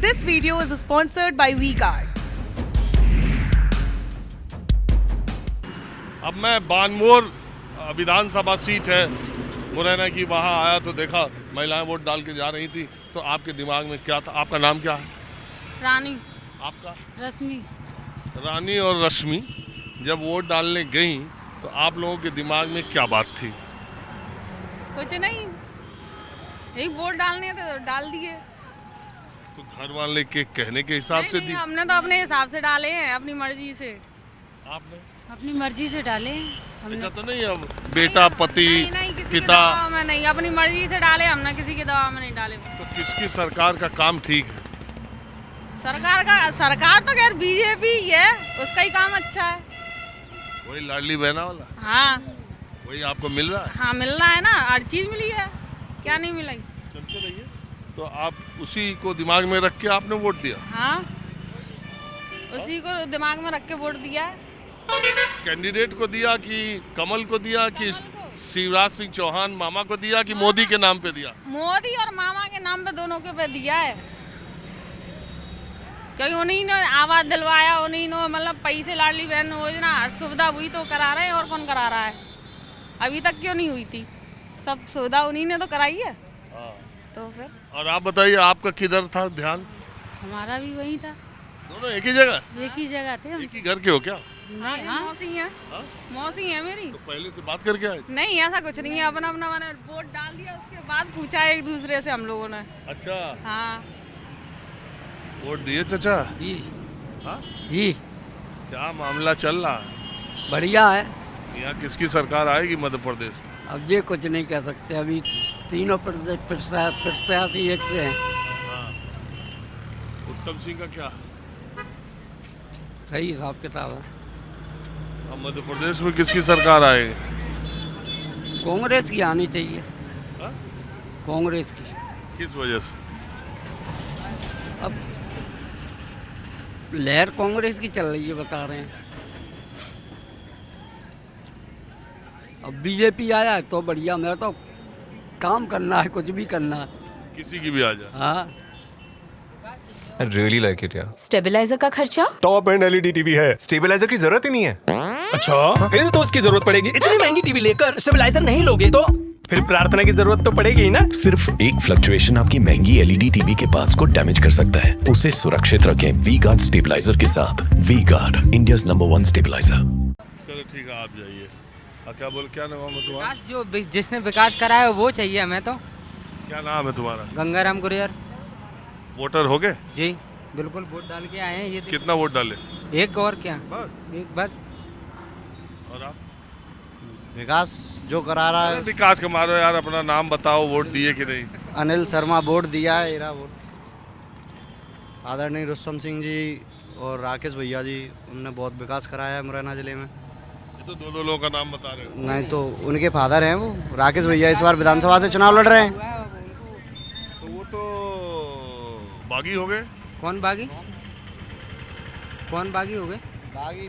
This video is sponsored by V-Guard. अब मैं बानमोर विधानसभा seat है मुरैना की, वहाँ आया तो देखा महिलाएं वोट डाल के जा रही थी। तो आपके दिमाग में क्या था? आपका नाम क्या है? रानी। आपका? रश्मि। रानी और रश्मि जब वोट डालने गई तो आप लोगों के दिमाग में क्या बात थी? कुछ नहीं, यही वोट डालने थे तो डाल दिए। तो घर वाले के कहने के हिसाब से दी? हमने तो अपने हिसाब से डाले हैं, अपनी मर्जी से। आपने अपनी मर्जी से डाले ऐसा तो नहीं अब बेटा पति किसी पिता? के दबाव में नहीं, अपनी मर्जी से डाले हमने, किसी के दबाव में नहीं डाले। तो किसकी सरकार का काम ठीक है? सरकार तो खैर बीजेपी ही है, उसका ही काम अच्छा है। वही लाडली बहना वाला? हाँ वही आपको मिल रहा है? हाँ, मिल रहा है ना, हर चीज मिली है, क्या नहीं मिलाई। चलते रहिए। तो आप उसी को दिमाग में रख के आपने वोट दिया? हाँ, उसी को दिमाग में रख के वोट दिया है। कैंडिडेट को दिया कि कमल को दिया कि शिवराज सिंह चौहान मामा को दिया कि मोदी के नाम पे दिया? मोदी और मामा के नाम पे दोनों के पे दिया है, क्योंकि उन्हीं ने आवाज दिलवाया, उन्हीं ने मतलब पैसे लाडली बहन योजना हर सुविधा हुई तो करा रहे हैं। और कौन करा रहा है? अभी तक क्यों नहीं हुई थी? सब सुविधा उन्हीं ने तो कराई है। तो फिर और आप बताइए, आपका किधर था ध्यान? हमारा भी वही था। दोनों एक ही जगह? एक ही जगह थे हम। एक ही घर के हो क्या? नहीं, हाँ। मौसी है, मौसी है मेरी। तो पहले से बात करके आए? नहीं, ऐसा कुछ नहीं है, अपना अपना मैंने वोट डाल दिया, उसके बाद पूछा एक दूसरे से हम लोगों ने। अच्छा, हाँ। वोट दिए चाचा? जी। हाँ? जी, क्या मामला चल रहा है? बढ़िया है। यहाँ किसकी सरकार आएगी मध्य प्रदेश में? अब ये कुछ नहीं कह सकते, अभी तीनों प्रत्याशी एक से हैं। हाँ। उत्तम सिंह का क्या? सही हिसाब किताब है। अब मध्य प्रदेश में किसकी सरकार आएगी? कांग्रेस की आनी चाहिए। हाँ? कांग्रेस की। किस वजह से? अब लहर कांग्रेस की चल रही है, बता रहे हैं। अब बीजेपी आया है तो बढ़िया, मेरा तो काम करना है, कुछ भी करना है। किसी की भी आ जाए? हाँ। I really like it यार। स्टेबलाइजर का खर्चा? टॉप एंड एलईडी टीवी है, स्टेबलाइजर की जरूरत ही नहीं है। अच्छा, फिर तो उसकी जरूरत पड़ेगी। इतनी महंगी टीवी लेकर स्टेबलाइजर नहीं लोगे तो फिर प्रार्थना की जरूरत तो पड़ेगी ही ना। सिर्फ एक फ्लक्चुएशन आपकी महंगी एलईडी टीवी के पार्ट्स को डैमेज कर सकता है। उसे सुरक्षित रखें V-Guard स्टेबलाइजर के साथ। V-Guard, India's #1 stabiliser. चलो ठीक है, आप जाइए। क्या बोल, क्या नाम है तुम्हारा? जो जिसने विकास करा है वो चाहिए हमें तो। क्या नाम है तुम्हारा? गंगाराम कुरियर। वोटर हो गए? जी बिल्कुल, वोट डाल के आए हैं। ये कितना वोट डाले? एक और क्या, एक बार। और आप? विकास जो करा रहा है। विकास का मारो यार, अपना नाम बताओ, वोट दिए कि नहीं? अनिल शर्मा वोट दिया है, मेरा वोट। आदरणीय रुस्तम सिंह जी और राकेश भैया जी, उन्होंने बहुत विकास कराया है मुरैना जिले में। ये तो दो लोगों का नाम बता रहे हो। नहीं तो उनके फादर हैं वो, राकेश भैया इस बार विधानसभा से चुनाव लड़ रहे हैं। तो वो तो बागी हो गए। कौन बागी? कौन बागी हो गए?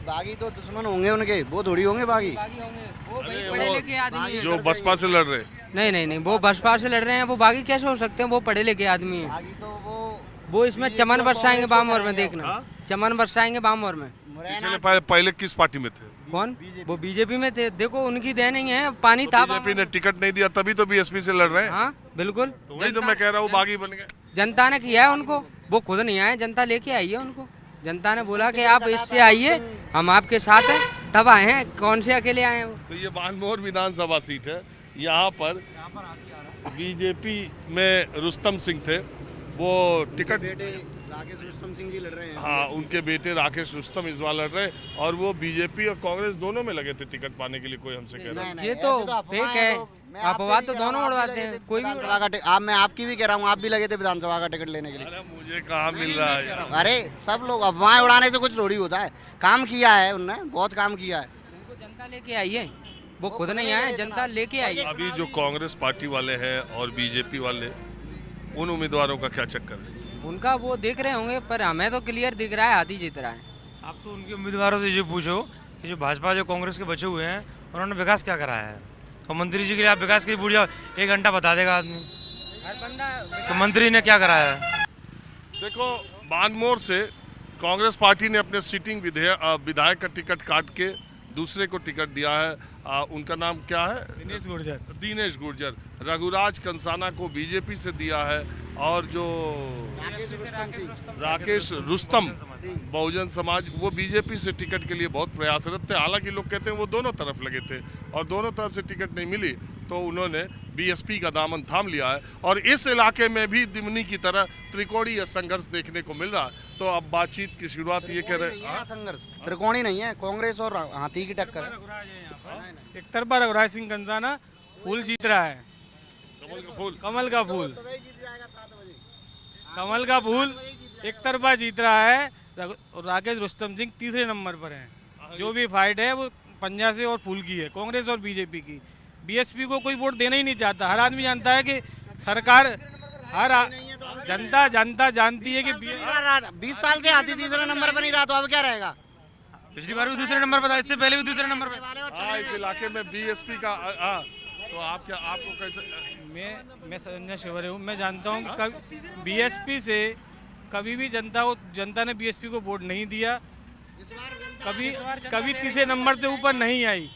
बागी तो दुश्मन होंगे उनके, वो थोड़ी होंगे बागी। वो अरे पढ़े वो लिखे आदमी हैं। जो बसपा से लड़ रहे। नहीं, वो बसपा से लड़ रहे हैं, वो बागी कैसे हो सकते हैं? वो पढ़े लिखे आदमी हैं। बागी तो वो इसमें चमन बरसाएंगे बामोर में, देखना। चमन बरसाएंगे बामोर में। पहले किस पार्टी में थे? कौन? वो बीजेपी में थे। देखो उनकी देन ही है, पानी था। बीजेपी ने टिकट नहीं दिया तभी तो बीएसपी से लड़ रहे हैं। हाँ बिल्कुल, तो वही तो मैं कह रहा हूँ, बागी बन गए। जनता ने किया है उनको, वो खुद नहीं आए, जनता लेके आई है उनको। जनता ने बोला कि आप इससे आइए, हम आपके साथ हैं, तब आए हैं। कौन से अकेले आए हैं वो? तो ये बानमोर विधानसभा सीट है। यहाँ पर बीजेपी में रुस्तम सिंह थे, वो टिकट राकेश रुस्तम सिंह जी लड़ रहे हैं। हाँ, उनके बेटे राकेश रुस्तम इस बार लड़ रहे, और वो बीजेपी और कांग्रेस दोनों में लगे थे टिकट पाने के लिए। कोई हमसे कह रहा है ये तो फेक है, अफवाह तो दोनों उड़वाते हैं। कोई भी मैं आपकी भी कह रहा हूँ, आप भी लगे थे विधानसभा का टिकट लेने के लिए। अरे मुझे कहाँ मिल रहा है? अरे सब लोग अफवाहें उड़ाने से कुछ थोड़ी होता है। काम किया है उनने, बहुत काम किया है। उनको जनता लेके आई है, वो खुद नहीं आए, जनता लेके आई है। अभी जो कांग्रेस पार्टी वाले हैं और बीजेपी वाले, उन उम्मीदवारों का क्या चक्कर है? उनका वो देख रहे होंगे, पर हमें तो क्लियर दिख रहा है, हाथी जीत रहा है। आप तो उनके उम्मीदवारों से ये पूछो कि जो भाजपा जो कांग्रेस के बचे हुए हैं उन्होंने विकास क्या कराया है। और मंत्री जी के लिए आप विकास के लिए पूछ जाओ, 1 घंटा बता देगा आदमी। हर बंदा कि मंत्री ने क्या कराया है। देखो, बानमोर से कांग्रेस पार्टी ने अपने सिटिंग विधायक का टिकट काट के दूसरे को टिकट दिया है। उनका नाम क्या है? दिनेश गुर्जर। रघुराज कंसाना को बीजेपी से दिया है और जो राकेश रुस्तम बहुजन समाज, वो बीजेपी से टिकट के लिए बहुत प्रयासरत थे। हालांकि लोग कहते हैं वो दोनों तरफ लगे थे और दोनों तरफ से टिकट नहीं मिली तो उन्होंने बीएसपी का दामन थाम लिया है। और इस इलाके में भी दिमनी की तरह त्रिकोणीय संघर्ष देखने को मिल रहा है। तो अब बातचीत की शुरुआत ये कह रहे हैं, संघर्ष त्रिकोणी नहीं है, कांग्रेस और हाथी की टक्कर है। एक तरफा रघुराज सिंह कंसाना फूल जीत रहा है, कमल का फूल एक तरफा जीत रहा है। और राकेश रुस्तम सिंह तीसरे नंबर पर हैं। जो भी फाइट है वो पंजा से और फूल की है, कांग्रेस और बीजेपी की। बीएसपी को कोई वोट देना ही नहीं चाहता। हर आदमी जानता है कि सरकार, जनता जानती है कि 20 साल से हाथी तीसरे नंबर पर नहीं रहा, तो अब क्या रहेगा? पिछली बार भी दूसरे नंबर पर था, इससे पहले भी दूसरे नंबर पर। इस इलाके में बीएसपी का तो आपको कैसे? मैं संजय शिवरे हूँ। मैं जानता हूँ कि बीएसपी से कभी भी जनता ने बीएसपी को वोट नहीं दिया, कभी तीसरे नंबर से ऊपर नहीं आई।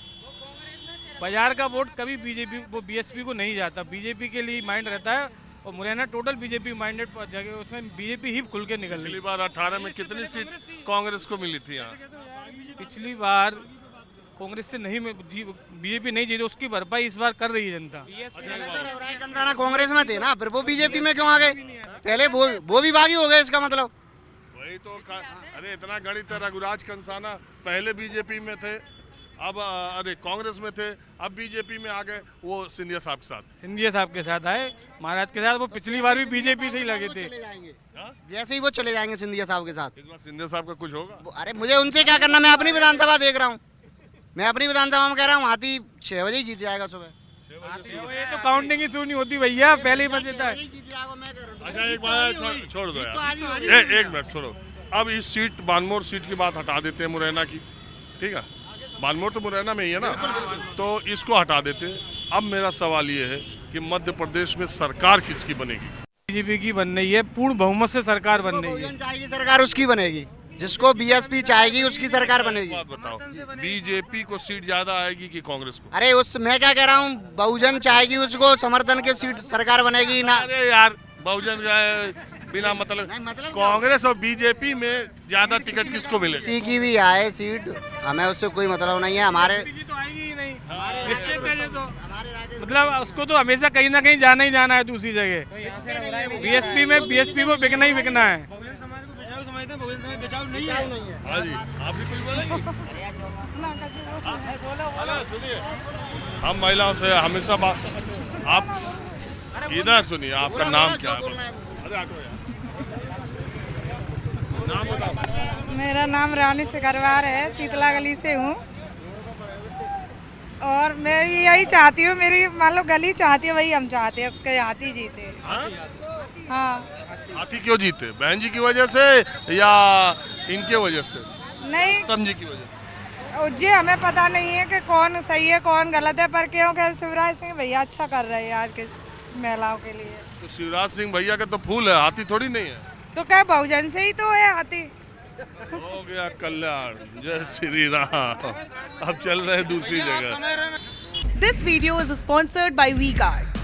बाजार का वोट कभी बीएसपी को नहीं जाता। बीजेपी के लिए माइंड रहता है और मुरैना टोटल बीजेपी माइंडेड जगह, उसमें बीजेपी ही खुल के निकल रही। पिछली बार 18 में कितनी सीट कांग्रेस को मिली थी यहाँ? पिछली बार कांग्रेस से नहीं, बीजेपी नहीं जीती, उसकी भरपाई इस बार कर रही है जनता। कंसाना कांग्रेस में थे ना, फिर वो बीजेपी में क्यों आ गए? पहले वो भी बागी हो गए, इसका मतलब वही तो। अरे इतना गणित है, रघुराज कंसाना पहले बीजेपी में थे, अब कांग्रेस में थे, अब बीजेपी में आ गए। वो सिंधिया साहब के साथ आए, महाराज के साथ। वो पिछली बार भी बीजेपी से ही लगे थे। जैसे ही वो चले जाएंगे सिंधिया साहब के साथ। इस बार सिंधिया साहब का कुछ होगा? अरे मुझे उनसे क्या करना, मैं अपनी विधानसभा देख रहा हूँ। मैं अपनी विधानसभा में कह रहा हूँ हाथी 6 बजे ही जीत जाएगा सुबह। ये तो काउंटिंग ही शुरू नहीं होती भैया, पहले ही बचता है। अच्छा एक बात छोड़ दो यार, एक मिनट छोड़ो। अब इस सीट बानमोर सीट की बात हटा देते हैं, मुरैना की, ठीक है? बानमोर तो मुरैना में ही है ना, तो इसको हटा देते हैं। अब मेरा सवाल ये है कि मध्य प्रदेश में सरकार किसकी बनेगी? बीजेपी की बन रही है, पूर्ण बहुमत से सरकार बन रही है। चाहेगी सरकार उसकी बनेगी, जिसको बीएसपी चाहेगी उसकी सरकार बनेगी। बात बताओ, बीजेपी को सीट ज्यादा आएगी कि कांग्रेस को? अरे मैं क्या कह रहा हूँ, बहुजन चाहेगी उसको समर्थन के सीट सरकार बनेगी ना। अरे यार, बहुजन बिना मतलब कांग्रेस और बीजेपी में ज्यादा टिकट किसको मिलेगा? किसी की भी आए सीट, हमें उससे कोई मतलब नहीं है। हमारे तो आएगी ही नहीं, निश्चित है। तो मतलब उसको तो हमेशा कहीं ना कहीं जाना ही जाना है दूसरी जगह। बीएसपी को बिकना ही बिकना है। हाँ जी, आप भी कुछ बोलेंगे? सुनिए, हम महिलाओं से हमेशा बात, आप इधर सुनिए, आपका नाम क्या है? बस नाम बताओ। मेरा नाम रानी सिकरवार है, शीतला गली से हूँ। और मैं भी यही चाहती हूँ, मेरी मान लो गली चाहती है, वही हम चाहते हैं कि हाथी जीते। हाँ। हाथी क्यों जीते? बहन जी की वजह से या इनके वजह से? नहीं, तम जी की वजह से। जी हमें पता नहीं है कि कौन सही है कौन गलत है, पर क्योंकि शिवराज सिंह भैया अच्छा कर रहे हैं आज के महिलाओं के लिए। तो शिवराज सिंह भैया का तो फूल है, हाथी थोड़ी नहीं है। तो क्या बहुजन से ही तो है हाथी? हो गया कल्याण, जय श्री राम। अब चल रहे दूसरी जगह। This video is sponsored by V-Guard.